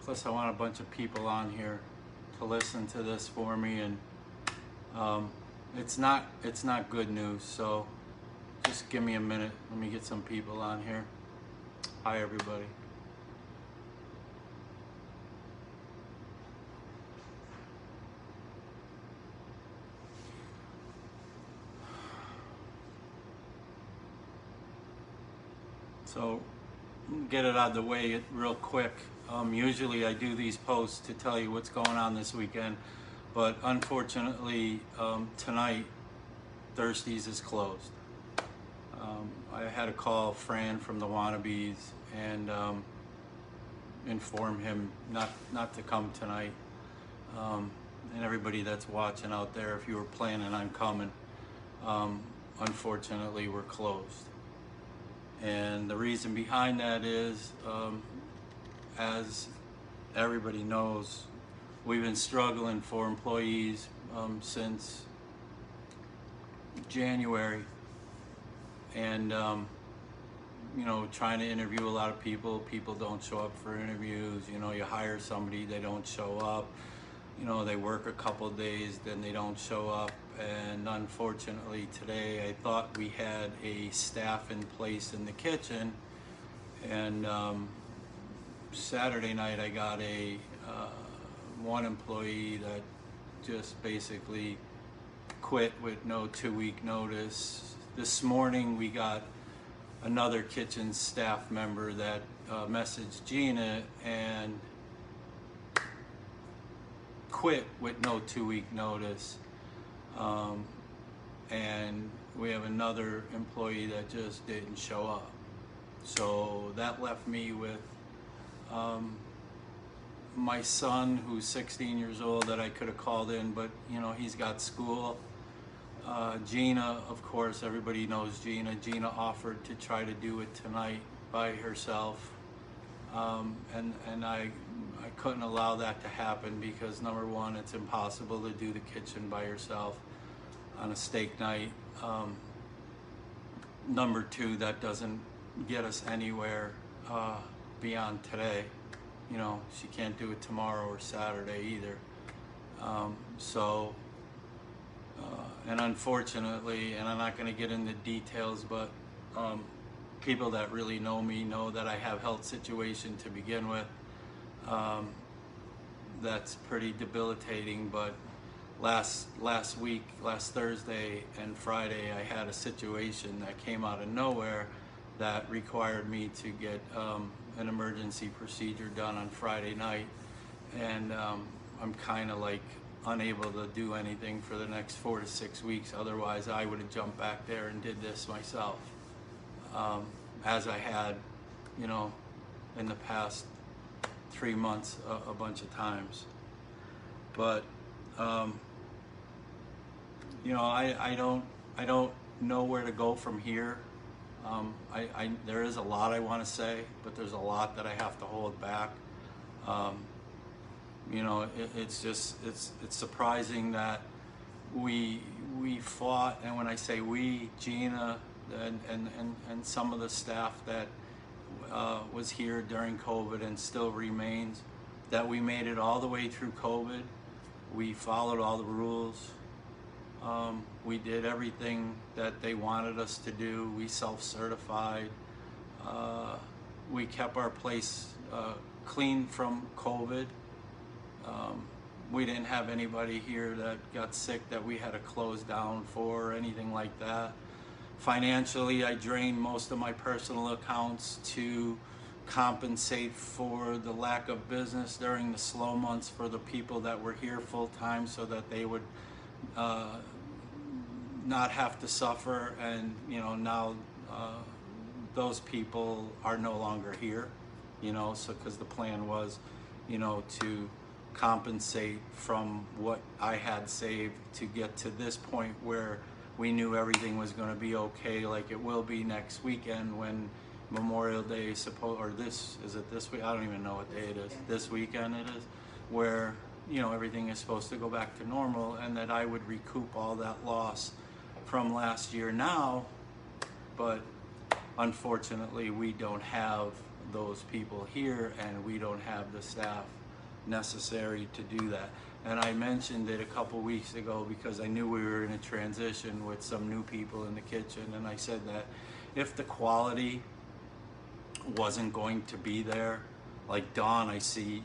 Plus I want a bunch of people on here to listen to this for me, and it's not good news, so just give me a minute. Let me get some people on here. Hi everybody. So get it out of the way real quick. Usually I do these posts to tell you what's going on this weekend, but unfortunately tonight Thirsties is closed. I had to call Fran from the Wannabes and inform him not to come tonight. And everybody that's watching out there, if you were planning on coming, unfortunately we're closed. And the reason behind that is, as everybody knows, we've been struggling for employees since January, and you know, trying to interview a lot of people. People don't show up for interviews. You know, you hire somebody, they don't show up. You know, they work a couple of days, then they don't show up. And unfortunately today I thought we had a staff in place in the kitchen, and Saturday night I got a one employee that just basically quit with no 2-week notice. This morning we got another kitchen staff member that messaged Gina and quit with no 2-week notice. And we have another employee that just didn't show up. So that left me with my son, who's 16 years old, that I could have called in, but you know, he's got school. Gina, of course, everybody knows Gina. Gina offered to try to do it tonight by herself. And I couldn't allow that to happen because, number one, it's impossible to do the kitchen by yourself on a steak night. Number two, that doesn't get us anywhere beyond today. You know, she can't do it tomorrow or Saturday either. And unfortunately, and I'm not going to get into details, but people that really know me know that I have health situation to begin with. That's pretty debilitating, but last week, last Thursday and Friday, I had a situation that came out of nowhere that required me to get an emergency procedure done on Friday night, and I'm kind of like unable to do anything for the next 4 to 6 weeks. Otherwise I would have jumped back there and did this myself, as I had, you know, in the past 3 months a bunch of times. But you know, I don't know where to go from here. There is a lot I want to say, but there's a lot that I have to hold back. You know, it's surprising that we fought, and when I say we, Gina and some of the staff that was here during COVID and still remains, that we made it all the way through COVID. We followed all the rules. We did everything that they wanted us to do. We self-certified. We kept our place clean from COVID. We didn't have anybody here that got sick that we had to close down for or anything like that. Financially, I drained most of my personal accounts to compensate for the lack of business during the slow months for the people that were here full-time, so that they would not have to suffer. And you know, now those people are no longer here, you know, so because the plan was, you know, to compensate from what I had saved to get to this point where we knew everything was going to be okay, like it will be next weekend when Memorial Day is this week? I don't even know what day it is. This weekend it is, where, you know, everything is supposed to go back to normal, and that I would recoup all that loss from last year now. But unfortunately we don't have those people here, and we don't have the staff necessary to do that. And I mentioned it a couple weeks ago because I knew we were in a transition with some new people in the kitchen, and I said that if the quality wasn't going to be there, like Dawn, I see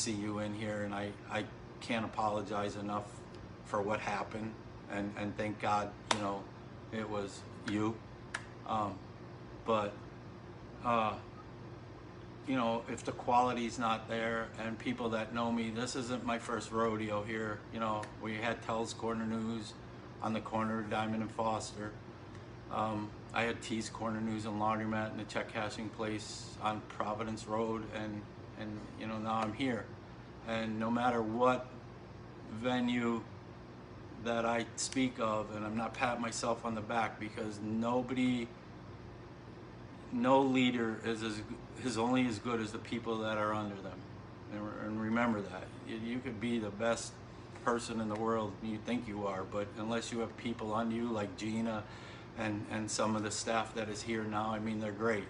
you in here, and I can't apologize enough for what happened, and thank God, you know, it was you. But you know, if the quality's not there, and people that know me, this isn't my first rodeo here. You know, we had Tell's Corner News on the corner of Diamond and Foster. I had T's Corner News and Laundromat in the check cashing place on Providence Road, and you know, now I'm here. And no matter what venue that I speak of, and I'm not patting myself on the back, because no leader is only as good as the people that are under them. And remember that. You could be the best person in the world, you think you are, but unless you have people under you like Gina and some of the staff that is here now, I mean, they're great.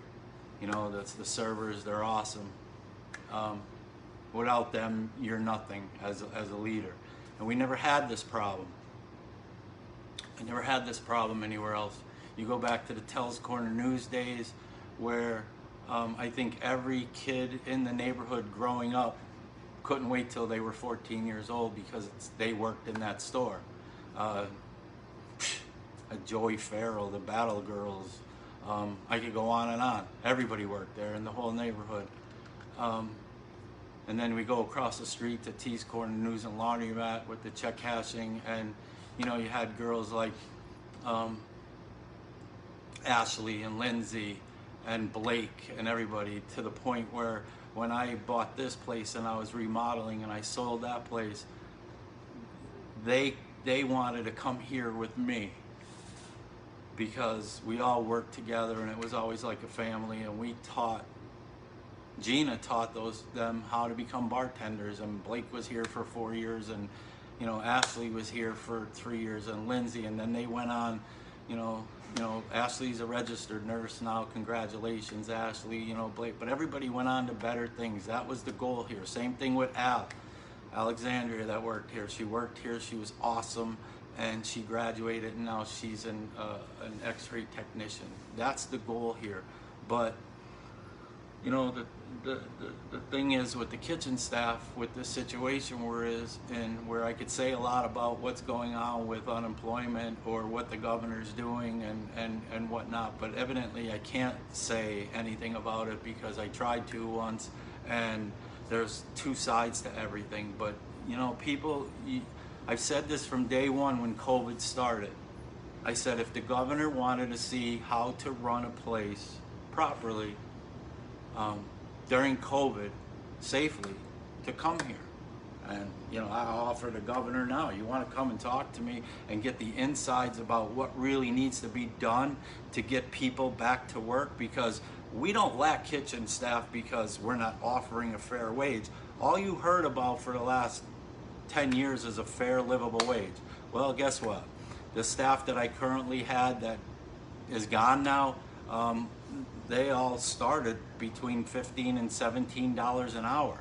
You know, that's the servers, they're awesome. Without them, you're nothing as a leader. And we never had this problem. I never had this problem anywhere else. You go back to the Tell's Corner News days, where I think every kid in the neighborhood growing up couldn't wait till they were 14 years old because they worked in that store. Joey Farrell, the Battle Girls, I could go on and on. Everybody worked there in the whole neighborhood. And then we go across the street to T's Corner News and Laundromat with the check cashing, and you know, you had girls like Ashley and Lindsay and Blake and everybody, to the point where when I bought this place and I was remodeling and I sold that place, they wanted to come here with me because we all worked together and it was always like a family, and Gina taught them how to become bartenders, and Blake was here for 4 years, and you know, Ashley was here for 3 years, and Lindsay, and then they went on, you know, Ashley's a registered nurse now, congratulations Ashley, you know, Blake, but everybody went on to better things. That was the goal here. Same thing with Alexandria that worked here. She worked here, she was awesome, and she graduated, and now she's an X-ray technician. That's the goal here. But you know, the thing is with the kitchen staff, with this situation we're in, where I could say a lot about what's going on with unemployment or what the governor's doing and whatnot, but evidently I can't say anything about it because I tried to once, and there's two sides to everything. But you know, people, I've said this from day one when COVID started. I said if the governor wanted to see how to run a place properly during COVID safely, to come here. And you know, I offer the governor now, you want to come and talk to me and get the insides about what really needs to be done to get people back to work, because we don't lack kitchen staff because we're not offering a fair wage. All you heard about for the last 10 years is a fair livable wage. Well, guess what? The staff that I currently had that is gone now, they all started between $15 and $17 an hour,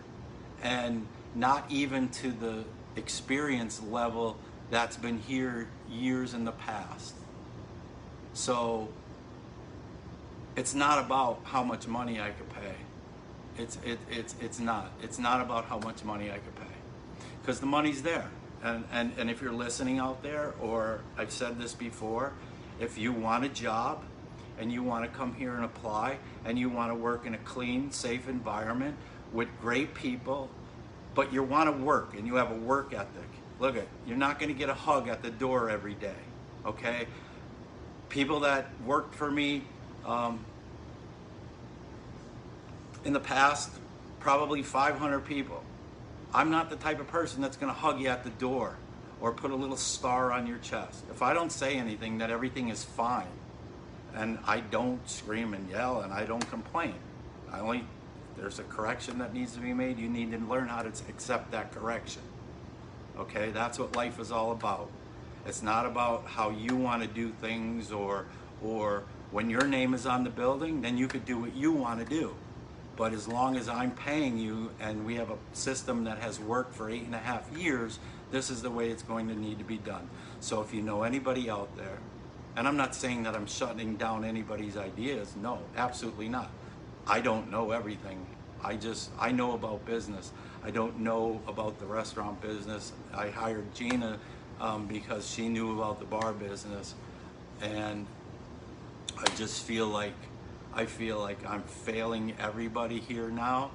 and not even to the experience level that's been here years in the past. So it's not about how much money I could pay. It's not about how much money I could pay, because the money's there. And if you're listening out there, or I've said this before, if you want a job and you want to come here and apply, and you want to work in a clean, safe environment with great people, but you want to work and you have a work ethic. Look, you're not going to get a hug at the door every day, okay? People that worked for me in the past, probably 500 people. I'm not the type of person that's going to hug you at the door or put a little star on your chest. If I don't say anything, that everything is fine. And I don't scream and yell, and I don't complain. There's a correction that needs to be made. You need to learn how to accept that correction. Okay, that's what life is all about. It's not about how you want to do things, or when your name is on the building, then you could do what you want to do. But as long as I'm paying you and we have a system that has worked for 8.5 years, this is the way it's going to need to be done. So if you know anybody out there, and I'm not saying that I'm shutting down anybody's ideas, no, absolutely not. I don't know everything. I know about business. I don't know about the restaurant business. I hired Gina because she knew about the bar business, and I just feel like I'm failing everybody here now.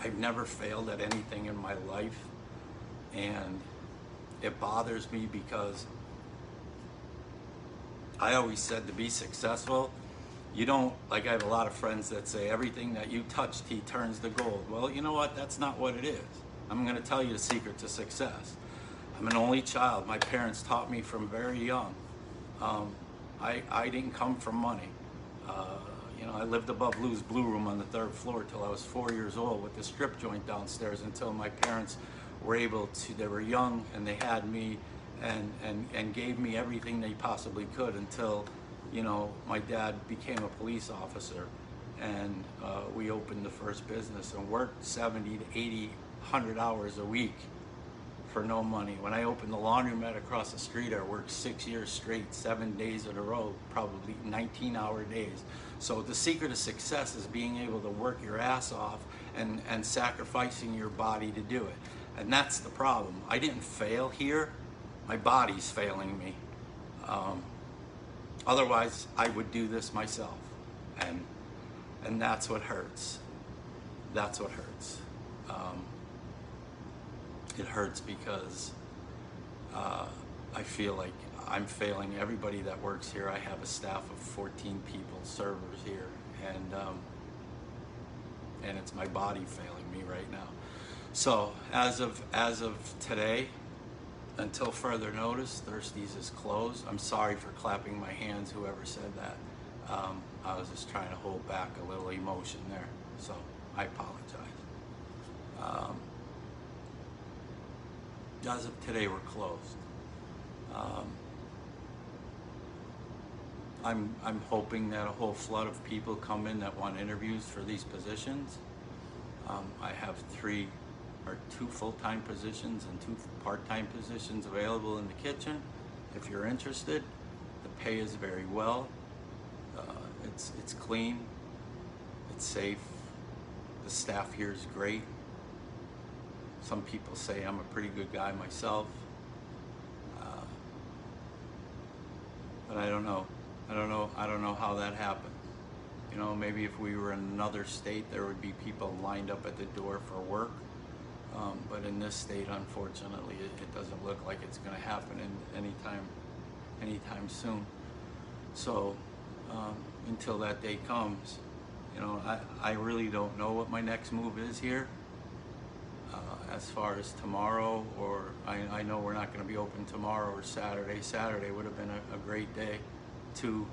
I've never failed at anything in my life, and it bothers me because I always said to be successful, you don't, like I have a lot of friends that say everything that you touch, he turns to gold. Well, you know what? That's not what it is. I'm going to tell you the secret to success. I'm an only child. My parents taught me from very young. I didn't come from money. I lived above Lou's Blue Room on the 3rd floor till I was 4 years old with the strip joint downstairs until my parents were able to, they were young and they had me and gave me everything they possibly could until, my dad became a police officer, and we opened the first business and worked 70 to 80, 100 hours a week for no money. When I opened the laundromat across the street, I worked 6 years straight, 7 days in a row, probably 19-hour days. So the secret of success is being able to work your ass off and sacrificing your body to do it. And that's the problem. I didn't fail here. My body's failing me. Otherwise, I would do this myself. And that's what hurts. That's what hurts. It hurts because I feel like I'm failing everybody that works here. I have a staff of 14 people, servers here, and it's my body failing me right now. So as of today, until further notice, Thirsties is closed. I'm sorry for clapping my hands, whoever said that. I was just trying to hold back a little emotion there, so I apologize. As of today, we're closed. I'm hoping that a whole flood of people come in that want interviews for these positions. I have two full-time positions and 2 part-time positions available in the kitchen. If you're interested, the pay is very well. It's clean. It's safe. The staff here is great. Some people say I'm a pretty good guy myself, but I don't know. I don't know how that happened. Maybe if we were in another state, there would be people lined up at the door for work. But in this state, unfortunately, it doesn't look like it's going to happen anytime soon. So until that day comes, I really don't know what my next move is here. As far as tomorrow, or I know we're not going to be open tomorrow or Saturday. Saturday would have been a great day too,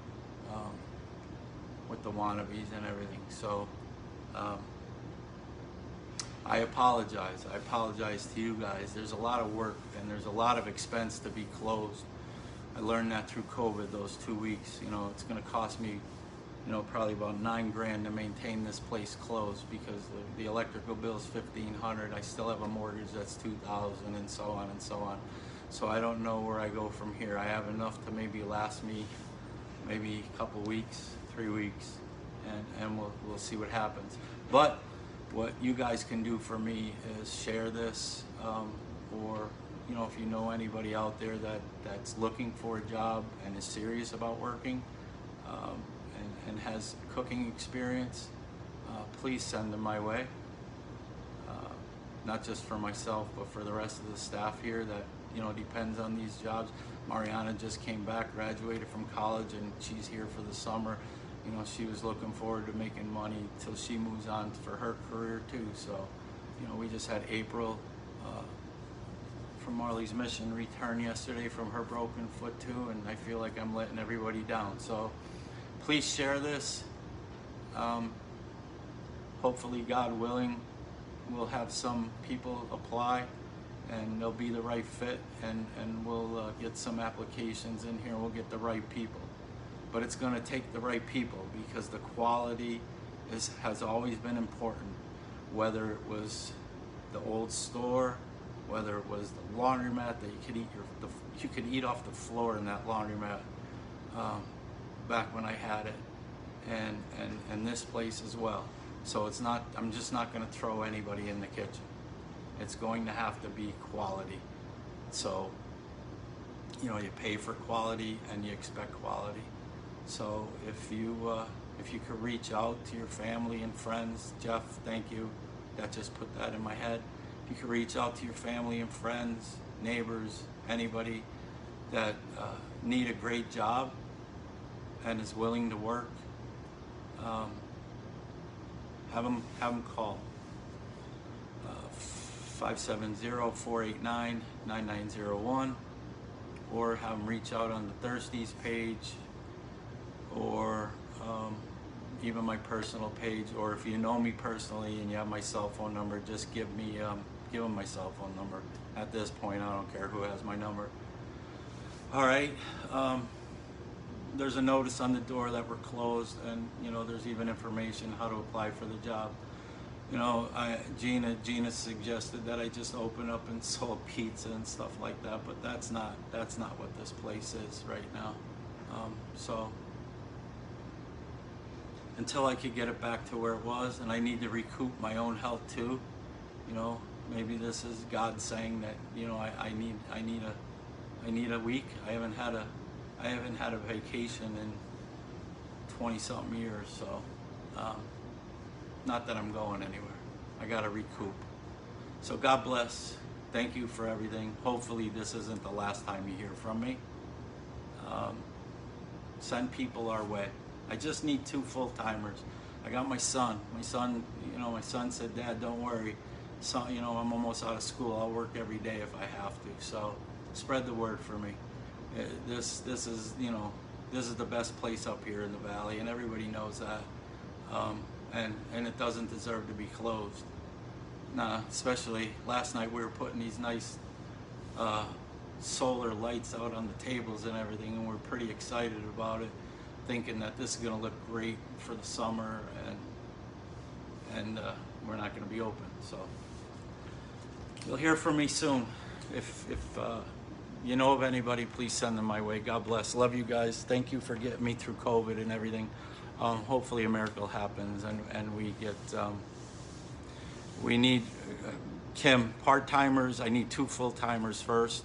with the wannabes and everything. So I apologize. I apologize to you guys. There's a lot of work and there's a lot of expense to be closed. I learned that through COVID, those 2 weeks. It's going to cost me, probably about $9 grand to maintain this place closed because the electrical bill is $1,500. I still have a mortgage that's $2,000, and so on and so on. So I don't know where I go from here. I have enough to maybe last me maybe a couple weeks, 3 weeks, and we'll see what happens. But what you guys can do for me is share this, or if you know anybody out there that's looking for a job and is serious about working, and has cooking experience, please send them my way. Not just for myself, but for the rest of the staff here that depends on these jobs. Mariana just came back, graduated from college, and she's here for the summer. She was looking forward to making money till she moves on for her career too. So, we just had April from Marley's Mission return yesterday from her broken foot too, and I feel like I'm letting everybody down. So please share this. Hopefully, God willing, we'll have some people apply and they'll be the right fit, and we'll get some applications in here. We'll get the right people. but it's going to take the right people, because the quality has always been important. Whether it was the old store, whether it was the laundromat that you could eat off the floor in that laundromat back when I had it, and this place as well. So it's not, I'm just not going to throw anybody in the kitchen. It's going to have to be quality. So, you know, you pay for quality and you expect quality. So if you could reach out to your family and friends, Jeff, thank you. That just put that in my head. If you could reach out to your family and friends, neighbors, anybody that need a great job and is willing to work, have them call 570-489-9901, or have them reach out on the Thirsties page, or even my personal page, or if you know me personally and you have my cell phone number, just give them my cell phone number. At this point, I don't care who has my number. All right. There's a notice on the door that we're closed, and you know, there's even information how to apply for the job. You know, Gina suggested that I just open up and sold pizza and stuff like that, but that's not what this place is right now. So until I could get it back to where it was, and I need to recoup my own health too. You know, maybe this is God saying that, you know, I need a week. I haven't had a vacation in 20-something years, so not that I'm going anywhere. I got to recoup. So God bless. Thank you for everything. Hopefully this isn't the last time you hear from me. Send people our way. I just need 2 full-timers. I got my son. My son said, Dad, don't worry. So, you know, I'm almost out of school. I'll work every day if I have to. So spread the word for me. This is, you know, this is the best place up here in the valley, and everybody knows that. And it doesn't deserve to be closed. Nah, especially last night we were putting these nice solar lights out on the tables and everything, and we're pretty excited about it, thinking that this is going to look great for the summer, and we're not going to be open. So you'll hear from me soon. If you know of anybody, please send them my way. God bless. Love you guys. Thank you for getting me through COVID and everything. Hopefully a miracle happens, and we get, we need, Kim, part-timers. I need 2 full-timers first,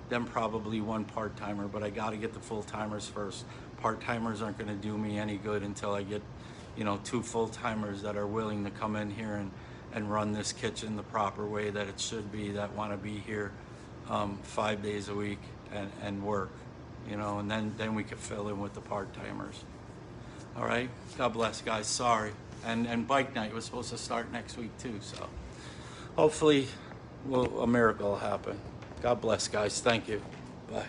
then probably 1 part-timer, but I got to get the full-timers first. Part-timers aren't going to do me any good until I get, you know, 2 full-timers that are willing to come in here and run this kitchen the proper way that it should be, that want to be here 5 days a week and work, you know, and then we could fill in with the part-timers. All right, God bless, guys. Sorry. And bike night was supposed to start next week too, so hopefully a miracle will happen. God bless, guys. Thank you. Bye.